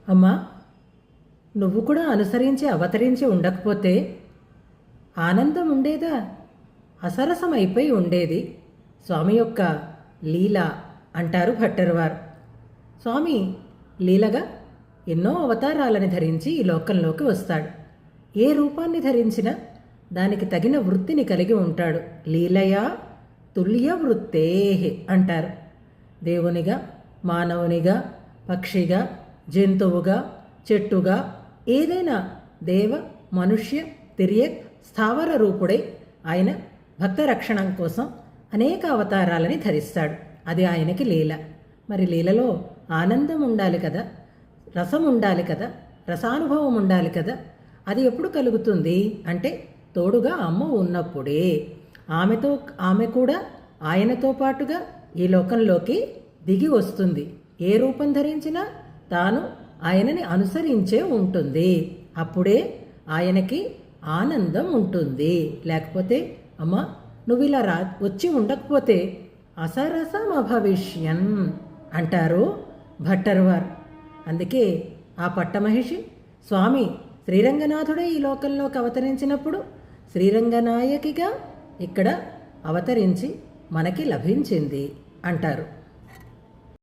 అమ్మా, నువ్వు కూడా అనుసరించి అవతరించి ఉండకపోతే ఆనందం ఉండేదా? అసరసమైపోయి ఉండేది స్వామి యొక్క లీల అంటారు భట్టరువారు. స్వామి లీలగా ఎన్నో అవతారాలని ధరించి ఈ లోకంలోకి వస్తాడు. ఏ రూపాన్ని ధరించినా దానికి తగిన వృత్తిని కలిగి ఉంటాడు. లీలయా తుల్య వృత్తే అంటారు. దేవునిగా, మానవునిగా, పక్షిగా, జంతువుగా, చెట్టుగా, ఏదైనా దేవ, మనుష్య, తిర్యక్, స్థావర రూపుడై ఆయన భక్త రక్షణం కోసం అనేక అవతారాలని ధరిస్తాడు. అది ఆయనకి లీల. మరి లీలలో ఆనందం ఉండాలి కదా, రసం ఉండాలి కదా, రసానుభవం ఉండాలి కదా. అది ఎప్పుడు కలుగుతుంది అంటే తోడుగా అమ్మ ఉన్నప్పుడే. ఆమె కూడా ఆయనతో పాటుగా ఈ లోకంలోకి దిగి వస్తుంది. ఏ రూపం ధరించినా తాను ఆయనని అనుసరించే ఉంటుంది. అప్పుడే ఆయనకి ఆనందం ఉంటుంది. లేకపోతే అమ్మ నువ్వు ఇలా వచ్చి ఉండకపోతే అసరసం అభవిష్యం అంటారు భట్టరువారు. అందుకే ఆ పట్టమహిషి స్వామి శ్రీరంగనాథుడే ఈ లోకంలోకి అవతరించినప్పుడు శ్రీరంగనాయకిగా ఇక్కడ అవతరించి మనకి లభించింది అంటారు.